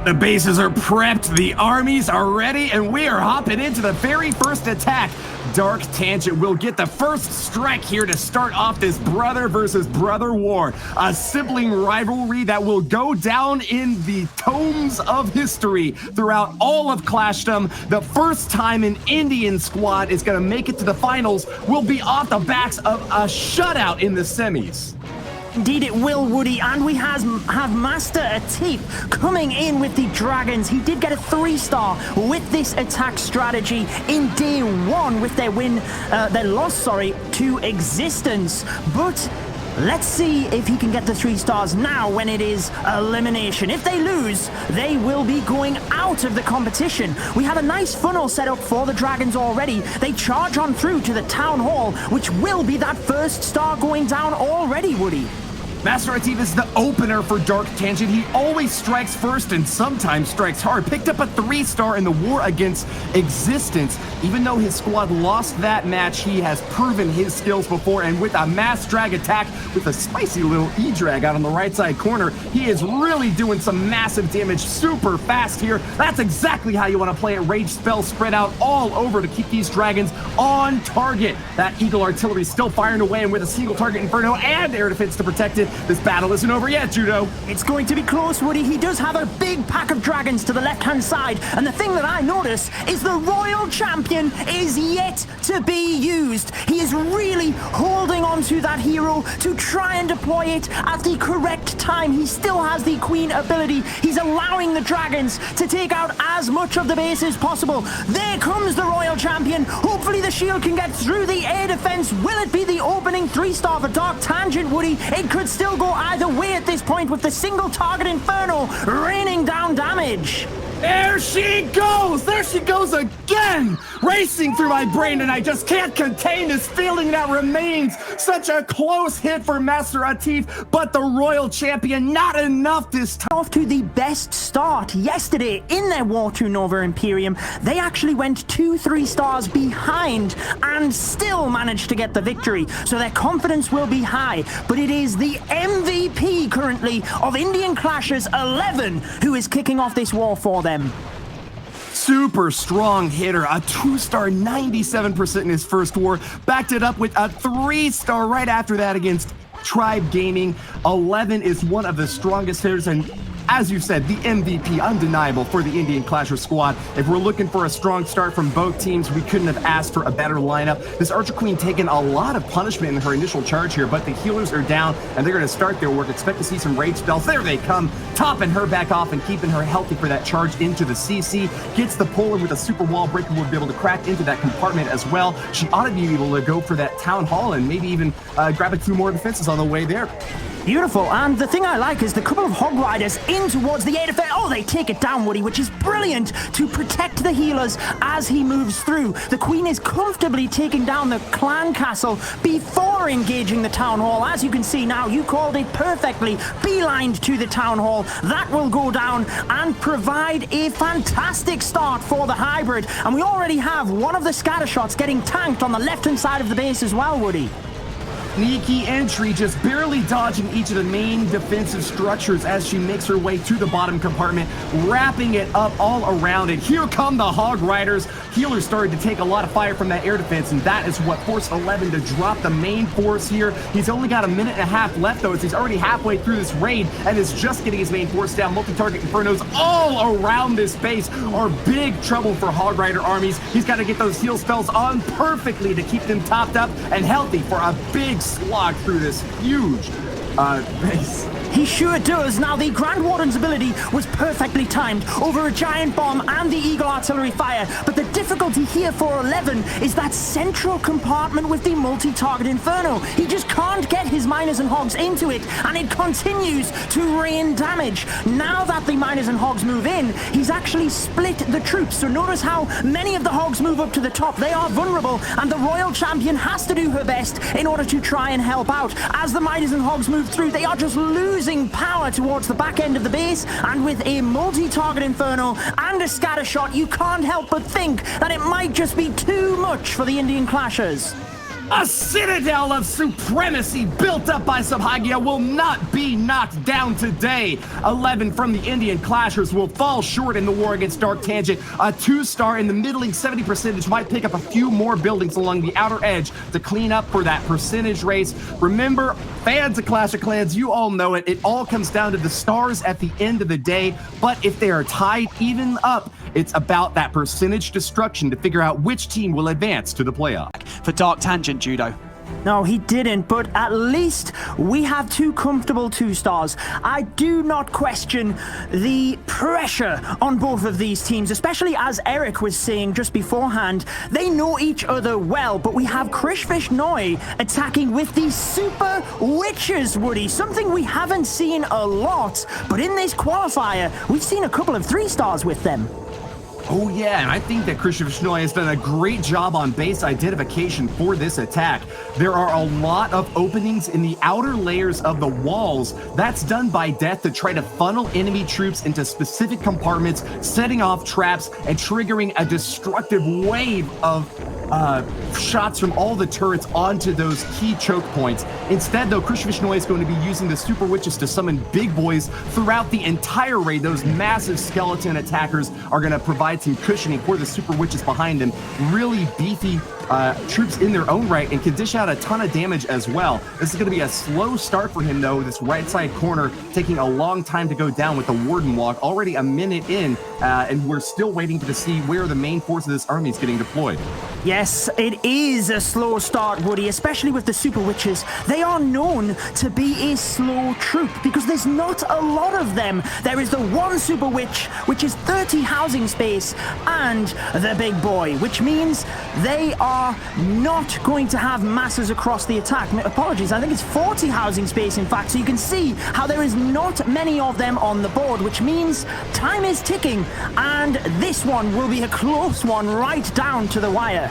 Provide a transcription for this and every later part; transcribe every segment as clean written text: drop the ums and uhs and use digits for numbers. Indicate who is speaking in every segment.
Speaker 1: The bases are prepped, the armies are ready, and we are hopping into the very first attack. Dark Tangent will get the first strike here to start off this brother versus brother war. A sibling rivalry that will go down in the tomes of history throughout all of Clashdom. The first time an Indian squad is going to make it to the finals will be off the backs of a shutout in the semis.
Speaker 2: Indeed it will, Woody, and we have Master Atif coming in with the Dragons. He did get a 3-star with this attack strategy in day 1 with their loss to Existence. But let's see if he can get the 3 stars now when it is elimination. If they lose, they will be going out of the competition. We have a nice funnel set up for the Dragons already. They charge on through to the Town Hall, which will be that first star going down already, Woody.
Speaker 1: Master Atif is the opener for Dark Tangent. He always strikes first and sometimes strikes hard. Picked up a 3-star in the war against Existence. Even though his squad lost that match, he has proven his skills before, and with a mass drag attack with a spicy little E-drag out on the right side corner, he is really doing some massive damage super fast here. That's exactly how you want to play it. Rage spell spread out all over to keep these Dragons on target. That Eagle Artillery still firing away, and with a single target Inferno and air defense to protect it, this battle isn't over yet, Judo.
Speaker 2: It's going to be close, Woody. He does have a big pack of Dragons to the left-hand side, and the thing that I notice is the Royal Champion is yet to be used. He is really holding on to that hero to try and deploy it at the correct time. He still has the Queen ability. He's allowing the Dragons to take out as much of the base as possible. There comes the Royal Champion. Hopefully the shield can get through the air defense. Will it be the opening 3-star for Dark Tangent, Woody? It could still go either way at this point with the single target Inferno raining down damage.
Speaker 1: There she goes! There she goes again! Racing through my brain, and I just can't contain this feeling that remains. Such a close hit for Master Atif, but the Royal Champion, not enough this time.
Speaker 2: Off to the best start yesterday in their War to Nova Imperium. They actually went 2-3 stars behind and still managed to get the victory. So their confidence will be high, but it is the MVP currently of Indian Clashes 11 who is kicking off this war for them.
Speaker 1: Super strong hitter, a 2-star, 97% in his first war, backed it up with a 3-star right after that against Tribe Gaming. 11 is one of the strongest hitters, and as you said, the MVP, undeniable for the Indian Clasher squad. If we're looking for a strong start from both teams, we couldn't have asked for a better lineup. This Archer Queen taking a lot of punishment in her initial charge here, but the healers are down, and they're going to start their work. Expect to see some rage spells. There they come, topping her back off and keeping her healthy for that charge into the CC. Gets the pull, and with a super wall breaker, will be able to crack into that compartment as well. She ought to be able to go for that Town Hall and maybe even grab a few more defenses on the way there.
Speaker 2: Beautiful, and the thing I like is the couple of Hog Riders in towards the air defense. Oh, they take it down, Woody, which is brilliant to protect the healers as he moves through. The Queen is comfortably taking down the clan castle before engaging the Town Hall. As you can see now, you called it perfectly. Beelined to the Town Hall. That will go down and provide a fantastic start for the hybrid. And we already have one of the scatter shots getting tanked on the left-hand side of the base as well, Woody.
Speaker 1: Sneaky entry, just barely dodging each of the main defensive structures as she makes her way to the bottom compartment, wrapping it up all around it. Here come the Hog Riders. Healers started to take a lot of fire from that air defense, and that is what forced 11 to drop the main force here. He's only got a minute and a half left, though, as he's already halfway through this raid and is just getting his main force down. Multi-target Infernos all around this base are big trouble for Hog Rider armies. He's got to get those heal spells on perfectly to keep them topped up and healthy for a big slog through this huge base.
Speaker 2: He sure does. Now, the Grand Warden's ability was perfectly timed over a giant bomb and the Eagle Artillery fire, but the difficulty here for 11 is that central compartment with the multi-target Inferno. He just can't get his Miners and Hogs into it, and it continues to rain damage. Now that the Miners and Hogs move in, he's actually split the troops, so notice how many of the Hogs move up to the top. They are vulnerable, and the Royal Champion has to do her best in order to try and help out. As the Miners and Hogs move through, they are just losing power towards the back end of the base, and with a multi-target Inferno and a scatter shot, you can't help but think that it might just be too much for the Indian Clashers.
Speaker 1: A citadel of supremacy built up by Subhagia will not be knocked down today. 11 from the Indian Clashers will fall short in the war against Dark Tangent. A 2-star in the middling 70% might pick up a few more buildings along the outer edge to clean up for that percentage race. Remember, fans of Clash of Clans, you all know it. It all comes down to the stars at the end of the day. But if they are tied even up, it's about that percentage destruction to figure out which team will advance to the playoff.
Speaker 3: For Dark Tangent, Judo.
Speaker 2: No, he didn't, but at least we have 2 comfortable 2-stars. I do not question the pressure on both of these teams, especially as Eric was saying just beforehand. They know each other well, but we have Krishfish Noi attacking with these super witches, Woody, something we haven't seen a lot, but in this qualifier, we've seen a couple of 3-stars with them.
Speaker 1: Oh yeah, and I think that Christian Vishnoy has done a great job on base identification for this attack. There are a lot of openings in the outer layers of the walls. That's done by Death to try to funnel enemy troops into specific compartments, setting off traps and triggering a destructive wave of shots from all the turrets onto those key choke points. Instead, though, Christian Vishnoy is going to be using the Super Witches to summon big boys throughout the entire raid. Those massive skeleton attackers are going to provide some cushioning for the Super Witches behind them. Really beefy troops in their own right and can dish out a ton of damage as well. This is going to be a slow start for him, though. This right side corner taking a long time to go down with the Warden Walk. Already a minute in, and we're still waiting to see where the main force of this army is getting deployed.
Speaker 2: Yes, it is a slow start, Woody, especially with the Super Witches. They are known to be a slow troop because there's not a lot of them. There is the one Super Witch, which is 30 housing space, and the big boy, which means they are not going to have masses across the attack. Apologies, I think it's 40 housing space, in fact, so you can see how there is not many of them on the board, which means time is ticking, and this one will be a close one right down to the wire.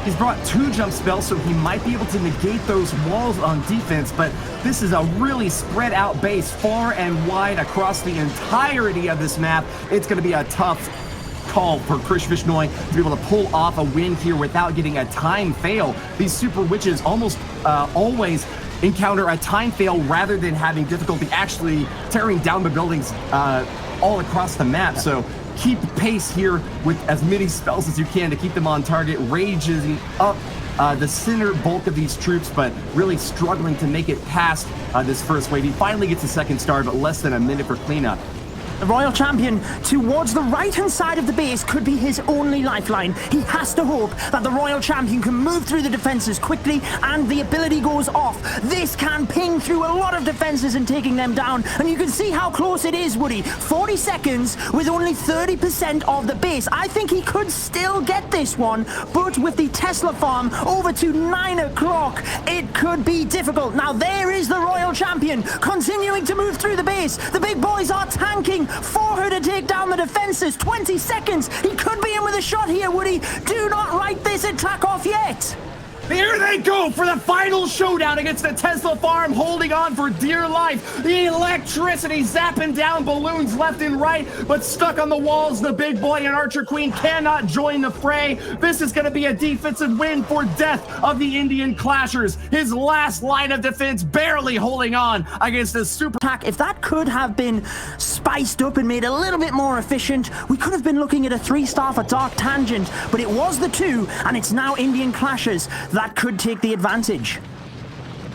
Speaker 1: He's brought 2 jump spells, so he might be able to negate those walls on defense, but this is a really spread out base far and wide across the entirety of this map. It's going to be a tough call for Krish Vishnoy to be able to pull off a win here without getting a time fail. These Super Witches almost always encounter a time fail rather than having difficulty actually tearing down the buildings all across the map. So keep pace here with as many spells as you can to keep them on target, raging up the center bulk of these troops, but really struggling to make it past this first wave. He finally gets a 2nd star, but less than a minute for cleanup.
Speaker 2: The Royal Champion towards the right-hand side of the base could be his only lifeline. He has to hope that the Royal Champion can move through the defenses quickly and the ability goes off. This can ping through a lot of defenses and taking them down. And you can see how close it is, Woody. 40 seconds with only 30% of the base. I think he could still get this one, but with the Tesla farm over to 9 o'clock, it could be difficult. Now there is the Royal Champion continuing to move through the base. The big boys are tanking for her to take down the defenses. 20 seconds. He could be in with a shot here, Woody. Do not write this attack off yet.
Speaker 1: Here they go for the final showdown against the Tesla farm, holding on for dear life. The electricity zapping down balloons left and right, but stuck on the walls. The big boy and Archer Queen cannot join the fray. This is going to be a defensive win for Death of the Indian Clashers. His last line of defense barely holding on against a super
Speaker 2: attack. If that could have been spiced up and made a little bit more efficient, we could have been looking at a 3-star for Dark Tangent, but it was the 2, and it's now Indian Clashers that could take the advantage.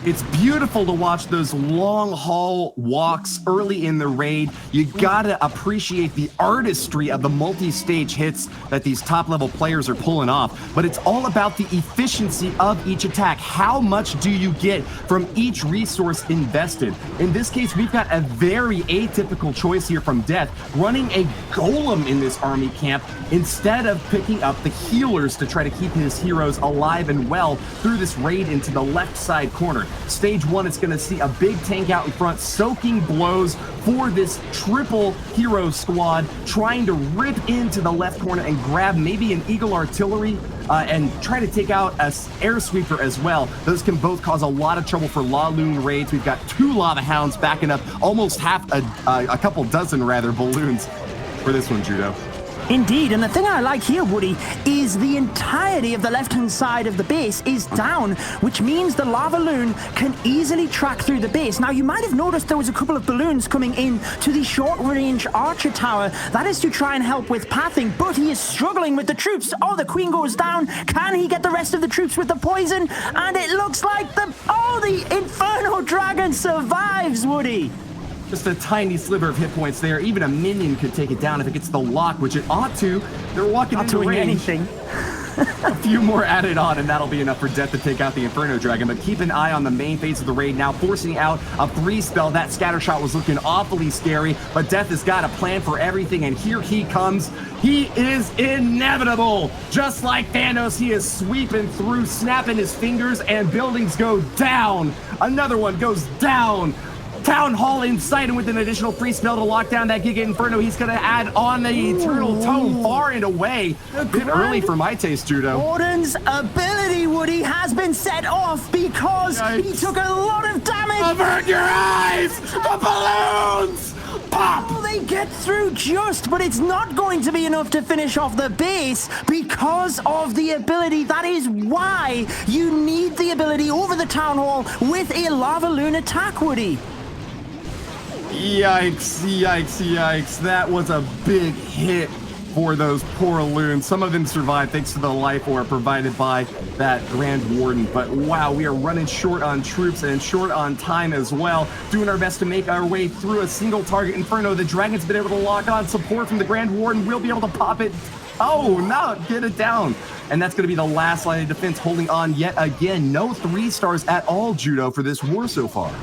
Speaker 1: It's beautiful to watch those long haul walks early in the raid. You gotta appreciate the artistry of the multi-stage hits that these top level players are pulling off, but it's all about the efficiency of each attack. How much do you get from each resource invested? In this case, we've got a very atypical choice here from Death, running a golem in this army camp instead of picking up the healers to try to keep his heroes alive and well through this raid into the left side corner. Stage 1 is going to see a big tank out in front, soaking blows for this triple hero squad, trying to rip into the left corner and grab maybe an Eagle Artillery and try to take out a air sweeper as well. Those can both cause a lot of trouble for La Lune raids. We've got 2 Lava Hounds backing up almost half a couple dozen rather balloons for this one, Judo.
Speaker 2: Indeed, and the thing I like here, Woody, is the entirety of the left-hand side of the base is down, which means the lava loon can easily track through the base. Now, you might have noticed there was a couple of balloons coming in to the short-range archer tower. That is to try and help with pathing, but he is struggling with the troops. Oh, the queen goes down. Can he get the rest of the troops with the poison? And it looks like the Inferno Dragon survives, Woody.
Speaker 1: Just a tiny sliver of hit points there. Even a minion could take it down if it gets the lock, which it ought to. They're walking into range.
Speaker 2: Anything.
Speaker 1: A few more added on, and that'll be enough for Death to take out the Inferno Dragon. But keep an eye on the main phase of the raid now, forcing out a freeze spell. That scatter shot was looking awfully scary, but Death has got a plan for everything, and here he comes. He is inevitable. Just like Thanos, he is sweeping through, snapping his fingers, and buildings go down. Another one goes down. Town Hall in sight, and with an additional free spell to lock down that Giga Inferno, he's going to add on the Eternal Tome far and away. A bit early for my taste, Judo.
Speaker 2: Gordon's ability, Woody, has been set off because he took a lot of damage.
Speaker 1: Avert your eyes! The balloons! Pop!
Speaker 2: Oh, they get through just, but it's not going to be enough to finish off the base because of the ability. That is why you need the ability over the Town Hall with a Lava Loon attack, Woody.
Speaker 1: Yikes, yikes, yikes. That was a big hit for those poor loons. Some of them survived thanks to the life orb provided by that Grand Warden. But wow, we are running short on troops and short on time as well. Doing our best to make our way through a single target Inferno. The Dragon's been able to lock on support from the Grand Warden. We'll be able to pop it. Oh, no, get it down. And that's going to be the last line of defense, holding on yet again. No 3 stars at all, Judo, for this war so far.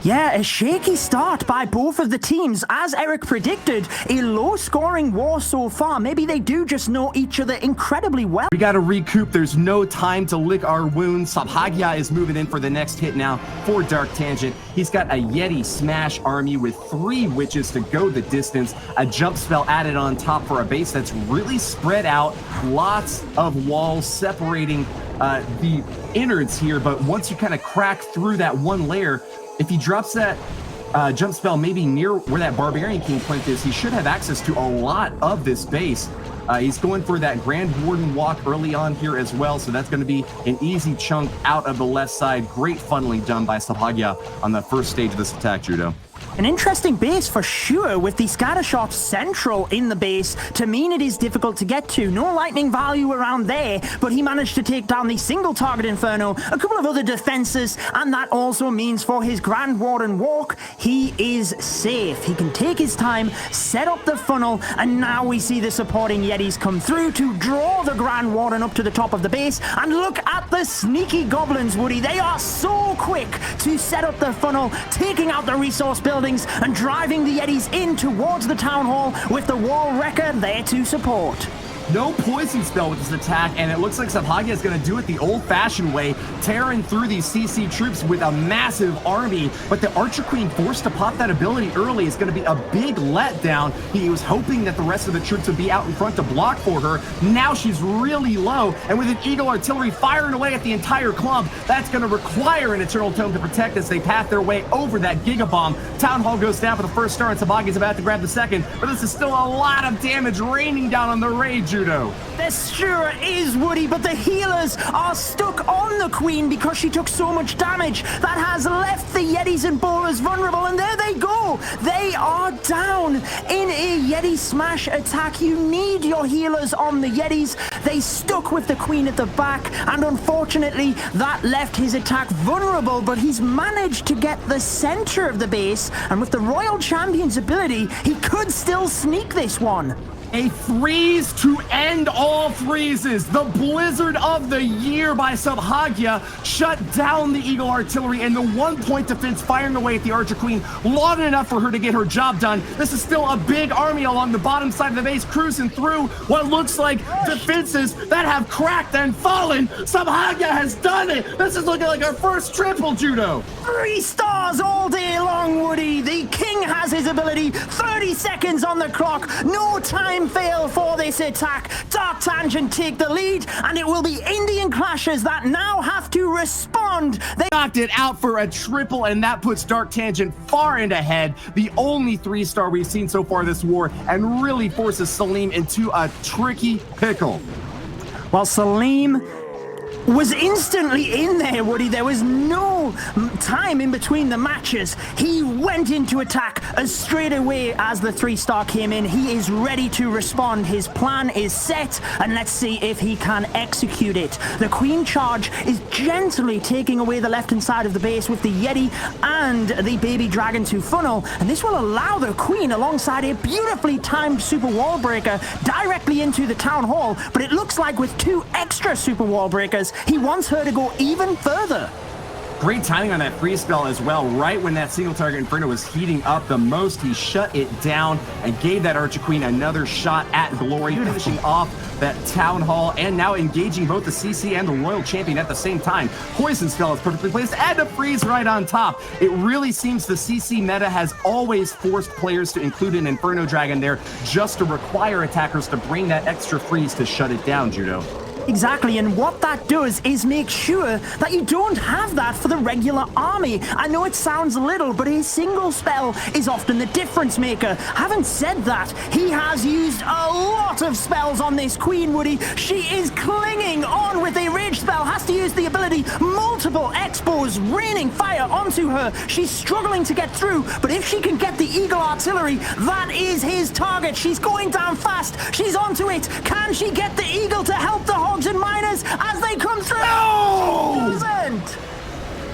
Speaker 2: Yeah, a shaky start by both of the teams. As Eric predicted, a low-scoring war so far. Maybe they do just know each other incredibly well.
Speaker 1: We got to recoup. There's no time to lick our wounds. Sabhagya is moving in for the next hit now for Dark Tangent. He's got a Yeti Smash army with 3 witches to go the distance. A jump spell added on top for a base that's really spread out. Lots of walls separating the innards here, but once you kind of crack through that one layer, if he drops that jump spell maybe near where that Barbarian King plinth is, he should have access to a lot of this base. He's going for that Grand Warden walk early on here as well, so that's going to be an easy chunk out of the left side. Great funneling done by Sabhagya on the first stage of this attack, Judo.
Speaker 2: An interesting base for sure, with the scatter shot central in the base to mean it is difficult to get to. No lightning value around there, but he managed to take down the single target Inferno, a couple of other defenses, and that also means for his Grand Warden walk, he is safe. He can take his time, set up the funnel, and now we see the supporting Yetis come through to draw the Grand Warden up to the top of the base. And look at the sneaky goblins, Woody. They are so quick to set up the funnel, taking out the resource buildings and driving the Yetis in towards the Town Hall with the Wall Wrecker there to support.
Speaker 1: No poison spell with this attack, and it looks like Sabhagya is going to do it the old-fashioned way, tearing through these CC troops with a massive army, but the Archer Queen forced to pop that ability early is going to be a big letdown. He was hoping that the rest of the troops would be out in front to block for her. Now she's really low, and with an Eagle Artillery firing away at the entire clump, that's going to require an Eternal Tome to protect as they path their way over that Giga Bomb. Town Hall goes down for the first star, and Sabhagya's about to grab the second, but this is still a lot of damage raining down on the raid, Judo.
Speaker 2: This sure is, Woody, but the healers are stuck on the Queen because she took so much damage. That has left the Yetis and bowlers vulnerable, and there they go. They are down in a Yeti Smash attack. You need your healers on the Yetis. They stuck with the Queen at the back, and unfortunately, that left his attack vulnerable, but he's managed to get the center of the base, and with the Royal Champion's ability, he could still sneak this one.
Speaker 1: A freeze to end all freezes. The blizzard of the year by Sabhagya shut down the Eagle Artillery and the 1-point defense firing away at the Archer Queen long enough for her to get her job done. This is still a big army along the bottom side of the base cruising through what looks like defenses that have cracked and fallen. Sabhagya has done it. This is looking like our first triple, Judo.
Speaker 2: 3 stars all day long, Woody. The King has his ability. 30 seconds on the clock. No time time fail for this attack. Dark Tangent take the lead, and it will be Indian Clashers that now have to respond. They
Speaker 1: knocked it out for a triple, and that puts Dark Tangent far and ahead, the only 3-star we've seen so far this war, and really forces Salim into a tricky pickle.
Speaker 2: Well, Salim was instantly in there, Woody. There was no time in between the matches. He went into attack as straight away as the 3-star came in. He is ready to respond. His plan is set, and let's see if he can execute it. The Queen charge is gently taking away the left-hand side of the base with the Yeti and the baby dragon to funnel, and this will allow the Queen, alongside a beautifully timed super wall breaker, directly into the town hall. But it looks like with 2 extra super wall breakers, he wants her to go even further.
Speaker 1: Great timing on that free spell as well. Right when that single target Inferno was heating up the most, he shut it down and gave that Archer Queen another shot at glory, finishing off that Town Hall and now engaging both the CC and the Royal Champion at the same time. Poison spell is perfectly placed and a freeze right on top. It really seems the CC meta has always forced players to include an Inferno Dragon there just to require attackers to bring that extra freeze to shut it down, Judo.
Speaker 2: Exactly, and what that does is make sure that you don't have that for the regular army. I know it sounds little, but a single spell is often the difference maker. Having said that, he has used a lot of spells on this Queen, Woody. She is clinging on with a rage spell, has to use the ability, multiple expos raining fire onto her. She's struggling to get through, but if she can get the Eagle Artillery, that is his target. She's going down fast. She's onto it. Can she get the Eagle to help the Hogs and Miners as they come through?
Speaker 1: No!
Speaker 2: She doesn't!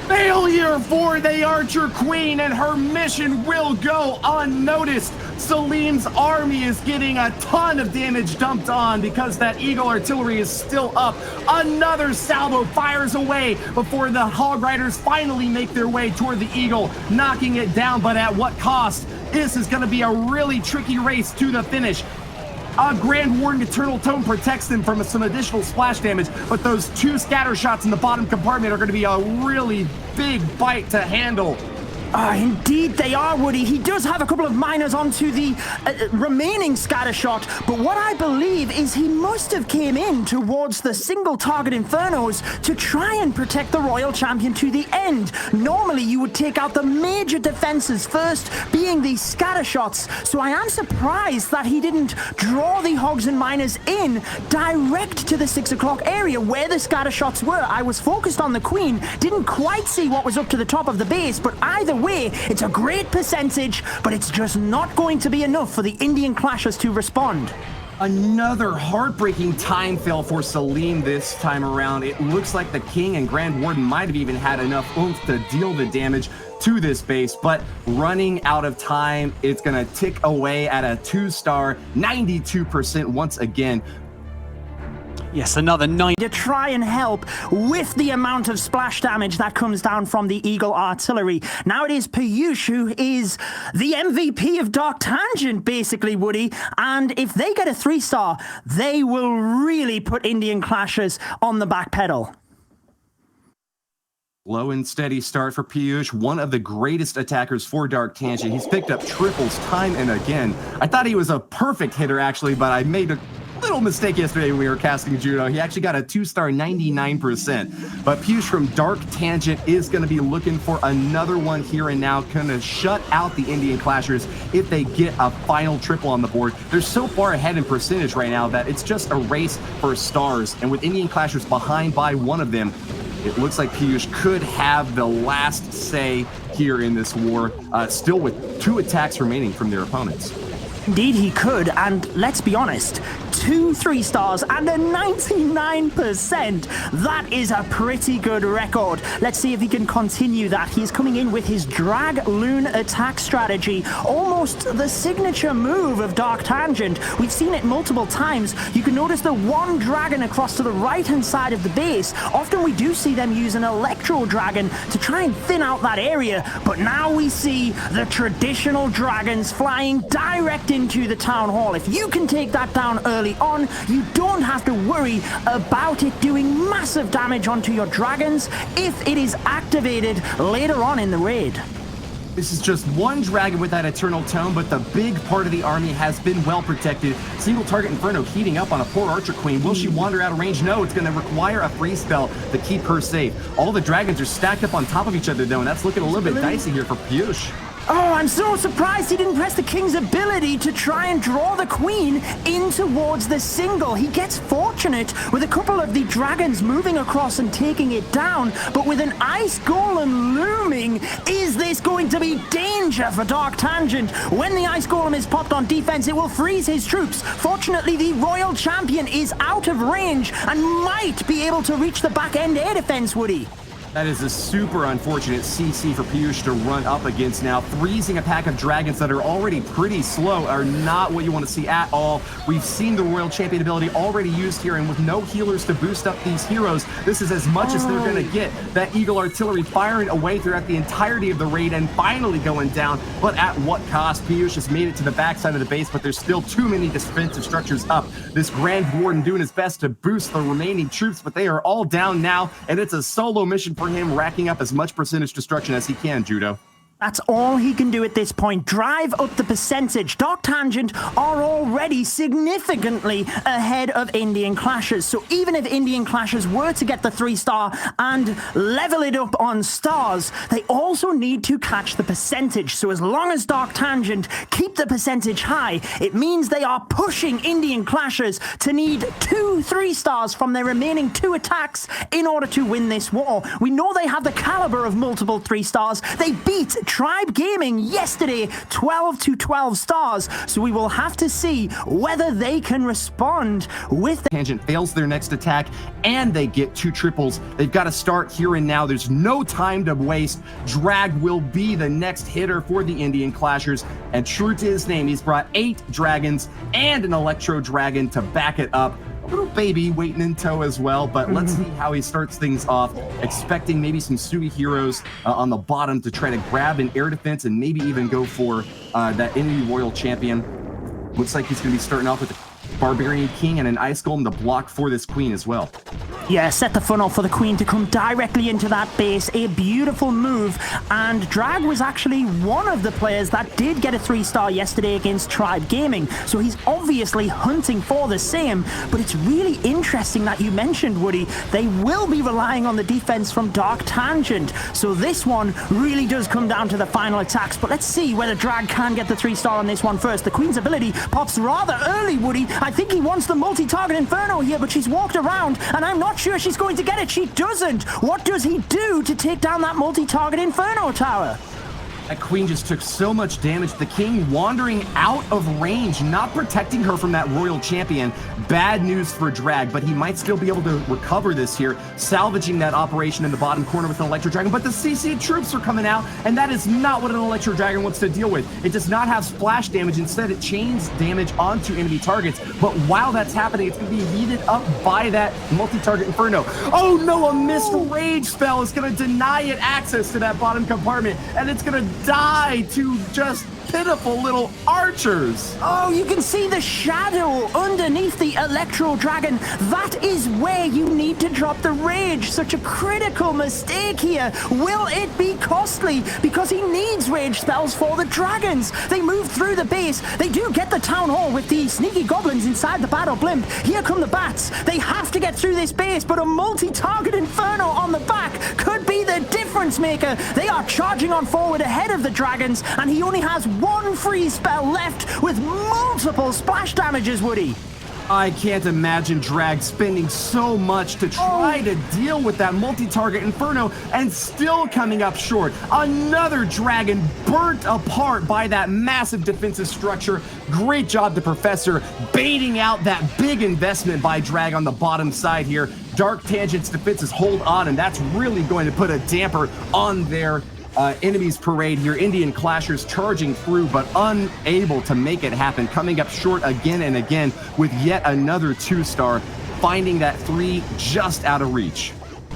Speaker 1: Failure for the Archer Queen, and her mission will go unnoticed. Salim's army is getting a ton of damage dumped on because that Eagle Artillery is still up. Another salvo fires away before the Hog Riders finally make their way toward the Eagle, knocking it down, but at what cost? This is going to be a really tricky race to the finish. Grand Warden Eternal Tome protects them from some additional splash damage, but those 2 scatter shots in the bottom compartment are going to be a really big bite to handle.
Speaker 2: Indeed they are, Woody. He does have a couple of miners onto the remaining scatter shot, but what I believe is he must have came in towards the single target Infernos to try and protect the Royal Champion to the end. Normally you would take out the major defenses first, being the scatter shots, so I am surprised that he didn't draw the Hogs and Miners in direct to the 6 o'clock area where the scatter shots were. I was focused on the Queen, didn't quite see what was up to the top of the base, but either way, it's a great percentage, but it's just not going to be enough for the Indian Clashers to respond.
Speaker 1: Another heartbreaking time fail for Salim this time around. It looks like the King and Grand Warden might have even had enough oomph to deal the damage to this base, but running out of time, it's going to tick away at a 2-star, 92% once again.
Speaker 3: Yes, another 9.
Speaker 2: To try and help with the amount of splash damage that comes down from the Eagle Artillery. Now it is Piyush who is the MVP of Dark Tangent, basically, Woody. And if they get a 3-star, they will really put Indian Clashers on the back pedal.
Speaker 1: Low and steady start for Piyush, one of the greatest attackers for Dark Tangent. He's picked up triples time and again. I thought he was a perfect hitter, actually, but I made a little mistake yesterday when we were casting Judo. He actually got a 2-star, 99%. But Piyush from Dark Tangent is going to be looking for another one here and now, going to shut out the Indian Clashers if they get a final triple on the board. They're so far ahead in percentage right now that it's just a race for stars. And with Indian Clashers behind by one of them, it looks like Piyush could have the last say here in this war, still with 2 attacks remaining from their opponents.
Speaker 2: Indeed he could, and let's be honest, 2 3-stars and a 99%. That is a pretty good record. Let's see if he can continue that. He's coming in with his Drag Loon attack strategy, almost the signature move of Dark Tangent. We've seen it multiple times. You can notice the 1 dragon across to the right-hand side of the base. Often we do see them use an Electro Dragon to try and thin out that area, but now we see the traditional dragons flying direct into the town hall. If you can take that down early on, you don't have to worry about it doing massive damage onto your dragons if it is activated later on in the raid.
Speaker 1: This is just one dragon with that eternal tome, but the big part of the army has been well protected. Single target Inferno heating up on a poor Archer Queen. Will she wander out of range? No, it's going to require a free spell to keep her safe. All the dragons are stacked up on top of each other, though, and that's looking a little bit dicey here for Piyush.
Speaker 2: Oh, I'm so surprised he didn't press the king's ability to try and draw the queen in towards the single. He gets fortunate with a couple of the dragons moving across and taking it down, but with an ice golem looming, is this going to be danger for Dark Tangent? When the ice golem is popped on defense, it will freeze his troops. Fortunately, the royal champion is out of range and might be able to reach the back end air defense, Woody.
Speaker 1: That is a super unfortunate CC for Piyush to run up against now. Freezing a pack of dragons that are already pretty slow are not what you want to see at all. We've seen the Royal Champion ability already used here, and with no healers to boost up these heroes, this is as much as they're going to get. That Eagle Artillery firing away throughout the entirety of the raid and finally going down, but at what cost? Piyush has made it to the backside of the base, but there's still too many defensive structures up. This Grand Warden doing his best to boost the remaining troops, but they are all down now, and it's a solo mission for him, racking up as much percentage destruction as he can, Judo.
Speaker 2: That's all he can do at this point. Drive up the percentage. Dark Tangent are already significantly ahead of Indian Clashes. So even if Indian Clashes were to get the 3-star and level it up on stars, they also need to catch the percentage. So as long as Dark Tangent keep the percentage high, it means they are pushing Indian Clashes to need 2 3-stars from their remaining 2 attacks in order to win this war. We know they have the caliber of multiple 3-stars. They beat Tribe Gaming yesterday 12 to 12 stars, so we will have to see whether they can respond with the
Speaker 1: Tangent fails their next attack and they get 2 triples. They've got to start here and now. There's no time to waste. Drag will be the next hitter for the Indian Clashers, and true to his name, he's brought 8 dragons and an Electro Dragon to back it up. Little baby waiting in tow as well, but let's see how he starts things off, expecting maybe some Sui heroes on the bottom to try to grab an air defense and maybe even go for that enemy royal champion. Looks like he's going to be starting off with a Barbarian King and an Ice Golem to block for this queen as well.
Speaker 2: Yeah, set the funnel for the queen to come directly into that base. A beautiful move. And Drag was actually one of the players that did get a 3-star yesterday against Tribe Gaming. So he's obviously hunting for the same. But it's really interesting that you mentioned, Woody, they will be relying on the defense from Dark Tangent. So this one really does come down to the final attacks. But let's see whether Drag can get the 3-star on this one first. The queen's ability pops rather early, Woody. I think he wants the multi-target Inferno here, but she's walked around, and I'm not sure she's going to get it. She doesn't. What does he do to take down that multi-target Inferno tower?
Speaker 1: That queen just took so much damage. The king wandering out of range, not protecting her from that royal champion. Bad news for Drag, but he might still be able to recover this here, salvaging that operation in the bottom corner with an Electro Dragon. But the CC troops are coming out, and that is not what an Electro Dragon wants to deal with. It does not have splash damage. Instead, it chains damage onto enemy targets. But while that's happening, it's going to be heated up by that multi-target Inferno. Oh no, a missed rage spell is going to deny it access to that bottom compartment, and it's going to die to just pitiful little archers.
Speaker 2: Oh, you can see the shadow underneath the Electro Dragon. That is where you need to drop the rage. Such a critical mistake here. Will it be costly? Because he needs rage spells for the dragons. They move through the base. They do get the town hall with the sneaky goblins inside the battle blimp. Here come the bats. They have to get through this base, but a multi-target Inferno on the back could be the difference maker. They are charging on forward ahead of the dragons, and he only has 1 free spell left with multiple splash damages, Woody.
Speaker 1: I can't imagine Drag spending so much to try to deal with that multi-target Inferno and still coming up short. Another dragon burnt apart by that massive defensive structure. Great job to Professor baiting out that big investment by Drag on the bottom side here. Dark Tangent's defenses hold on, and that's really going to put a damper on their enemies parade here. Indian Clashers charging through, but unable to make it happen, coming up short again and again with yet another 2-star, finding that 3 just out of reach.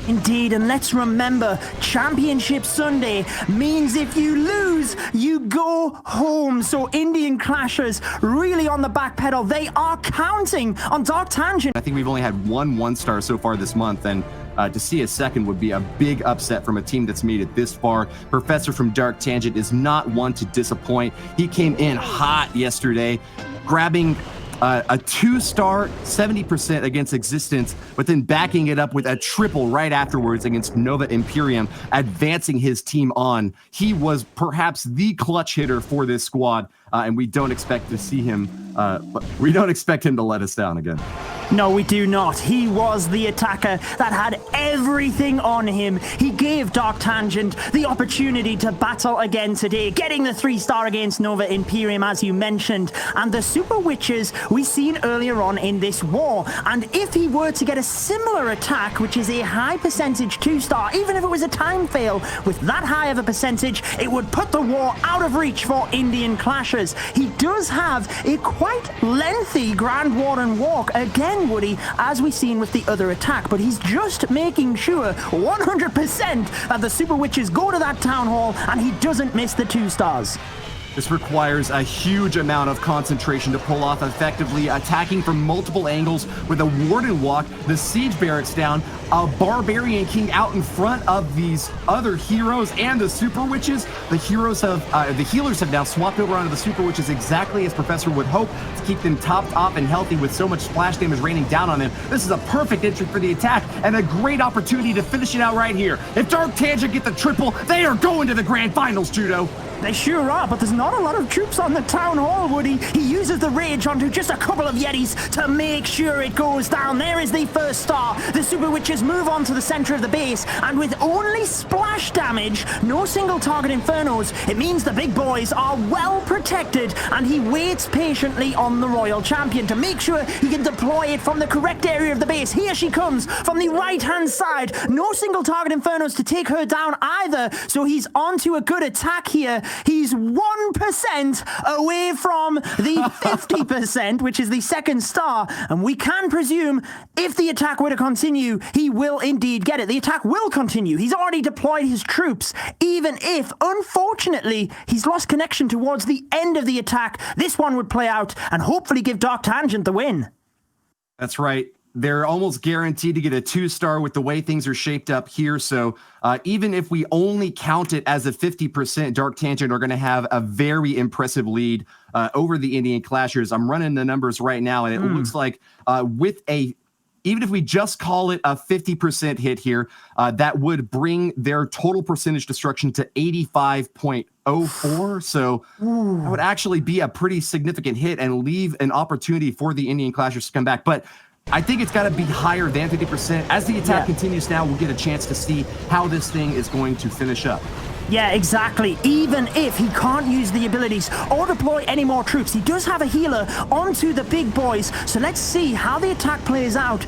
Speaker 2: Indeed, and let's remember, Championship Sunday means if you lose, you go home. So Indian Clashers really on the back pedal. They are counting on Dark Tangent.
Speaker 1: I think we've only had 1 1-star so far this month, and to see a second would be a big upset from a team that's made it this far. Professor from Dark Tangent is not one to disappoint. He came in hot yesterday, grabbing a 2-star 70% against Existence, but then backing it up with a triple right afterwards against Nova Imperium, advancing his team on. He was perhaps the clutch hitter for this squad, and we don't expect to see him. We don't expect him to let us down again.
Speaker 2: No, we do not. He was the attacker that had everything on him. He gave Dark Tangent the opportunity to battle again today, getting the 3-star against Nova Imperium, as you mentioned, and the Super Witches we seen earlier on in this war. And if he were to get a similar attack, which is a high percentage 2-star, even if it was a time fail, with that high of a percentage, it would put the war out of reach for Indian Clashers. He does have a quite lengthy Grand Warden walk, again, Woody, as we've seen with the other attack, but he's just making sure 100% that the Super Witches go to that town hall and he doesn't miss the 2 stars.
Speaker 1: This requires a huge amount of concentration to pull off, effectively attacking from multiple angles with a Warden walk, the Siege Barracks down, a Barbarian King out in front of these other heroes and the Super Witches. The healers have now swapped over onto the Super Witches exactly as Professor would hope, to keep them topped off and healthy with so much splash damage raining down on them. This is a perfect entry for the attack and a great opportunity to finish it out right here. If Dark Tangent get the triple, they are going to the Grand Finals, Judo.
Speaker 2: They sure are, but there's not a lot of troops on the town hall, Woody. He uses the rage onto just a couple of Yetis to make sure it goes down. There is the 1st star. The Super Witches move on to the center of the base, and with only splash damage, no single target infernos, it means the big boys are well protected, and he waits patiently on the Royal Champion to make sure he can deploy it from the correct area of the base. Here she comes from the right-hand side. No single target infernos to take her down either, so he's onto a good attack here. He's 1% away from the 50%, which is the 2nd star. And we can presume if the attack were to continue, he will indeed get it. The attack will continue. He's already deployed his troops, even if, unfortunately, he's lost connection towards the end of the attack. This one would play out and hopefully give Dark Tangent the win.
Speaker 1: That's right. They're almost guaranteed to get a 2-star with the way things are shaped up here. So even if we only count it as a 50%, Dark Tangent are going to have a very impressive lead over the Indian Clashers. I'm running the numbers right now, and it looks like even if we just call it a 50% hit here, that would bring their total percentage destruction to 85.04. So that would actually be a pretty significant hit and leave an opportunity for the Indian Clashers to come back. But I think it's got to be higher than 50%. As the attack continues now, we'll get a chance to see how this thing is going to finish up.
Speaker 2: Yeah, exactly. Even if he can't use the abilities or deploy any more troops, he does have a healer onto the big boys. So let's see how the attack plays out.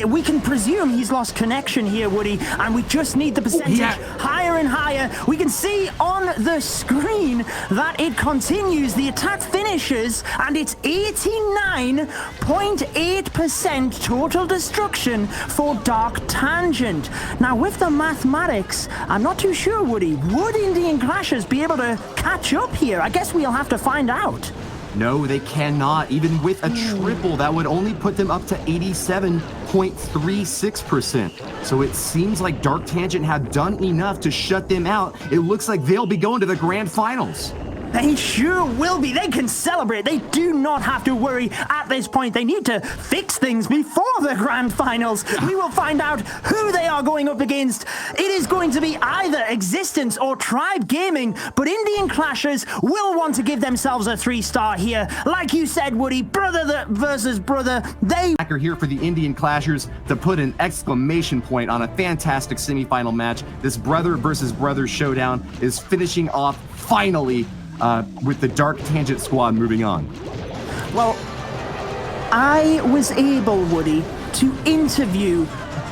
Speaker 2: We can presume he's lost connection here, Woody, and we just need the percentage higher and higher. We can see on the screen that it continues. The attack finishes, and it's 89.8% total destruction for Dark Tangent. Now, with the mathematics, I'm not too sure, Woody. Would Indian Clashers be able to catch up here? I guess we'll have to find out.
Speaker 1: No, they cannot. Even with a triple, that would only put them up to 87.36%. So it seems like Dark Tangent have done enough to shut them out. It looks like they'll be going to the Grand Finals.
Speaker 2: They sure will be. They can celebrate. They do not have to worry at this point. They need to fix things before the Grand Finals. We will find out who they are going up against. It is going to be either Existence or Tribe Gaming, but Indian Clashers will want to give themselves a 3-star here. Like you said, Woody, brother versus brother. They
Speaker 1: are here for the Indian Clashers to put an exclamation point on a fantastic semifinal match. This brother versus brother showdown is finishing off finally with the Dark Tangent squad moving on.
Speaker 2: Well, I was able, Woody, to interview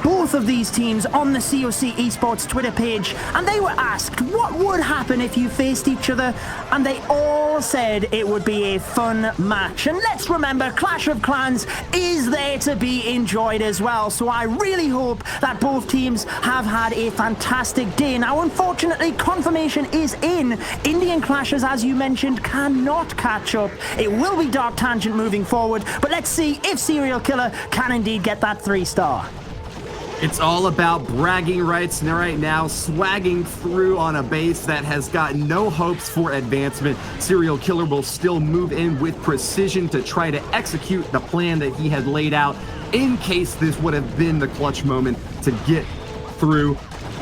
Speaker 2: both of these teams on the COC Esports Twitter page, and they were asked what would happen if you faced each other, and they all said it would be a fun match. And let's remember, Clash of Clans is there to be enjoyed as well, so I really hope that both teams have had a fantastic day. Now, unfortunately, confirmation is in. Indian Clashers, as you mentioned, cannot catch up. It will be Dark Tangent moving forward, but let's see if Serial Killer can indeed get that 3-star.
Speaker 1: It's all about bragging rights right now, swagging through on a base that has got no hopes for advancement. Serial Killer will still move in with precision to try to execute the plan that he had laid out in case this would have been the clutch moment to get through.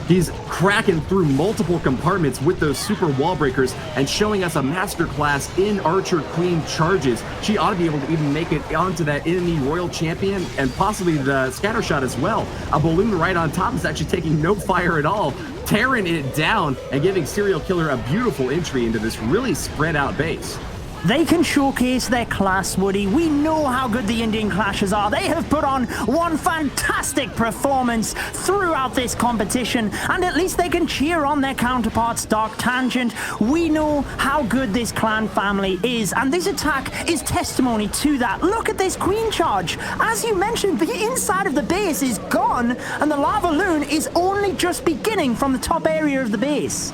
Speaker 1: He's cracking through multiple compartments with those super wall breakers and showing us a masterclass in Archer Queen charges. She ought to be able to even make it onto that enemy Royal Champion and possibly the scatter shot as well. A balloon right on top is actually taking no fire at all, tearing it down and giving Serial Killer a beautiful entry into this really spread out base.
Speaker 2: They can showcase their class, Woody. We know how good the Indian Clashers are. They have put on one fantastic performance throughout this competition, and at least they can cheer on their counterparts, Dark Tangent. We know how good this clan family is, and this attack is testimony to that. Look at this queen charge. As you mentioned, the inside of the base is gone, and the lava loon is only just beginning from the top area of the base.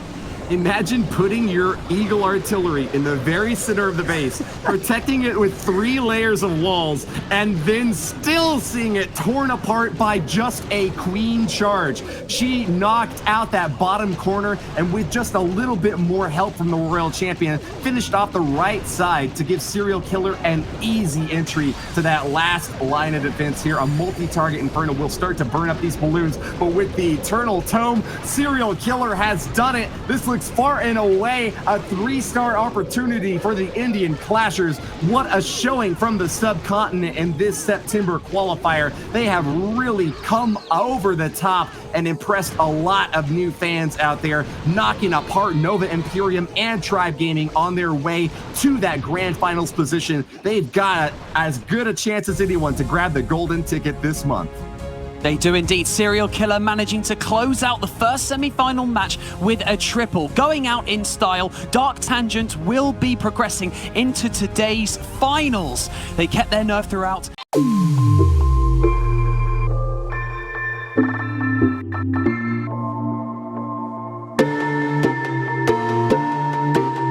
Speaker 1: Imagine putting your Eagle artillery in the very center of the base, protecting it with 3 layers of walls, and then still seeing it torn apart by just a queen charge. She knocked out that bottom corner, and with just a little bit more help from the Royal Champion, finished off the right side to give Serial Killer an easy entry to that last line of defense here. A multi-target Inferno will start to burn up these balloons, but with the Eternal Tome, Serial Killer has done it. This looks far and away a 3-star opportunity for the Indian Clashers. What a showing from the subcontinent in this September qualifier. They have really come over the top and impressed a lot of new fans out there, knocking apart Nova Imperium and Tribe Gaming on their way to that grand finals position. They've got as good a chance as anyone to grab the golden ticket this month.
Speaker 3: They do indeed. Serial Killer managing to close out the first semi-final match with a triple. Going out in style, Dark Tangent will be progressing into today's finals. They kept their nerve throughout.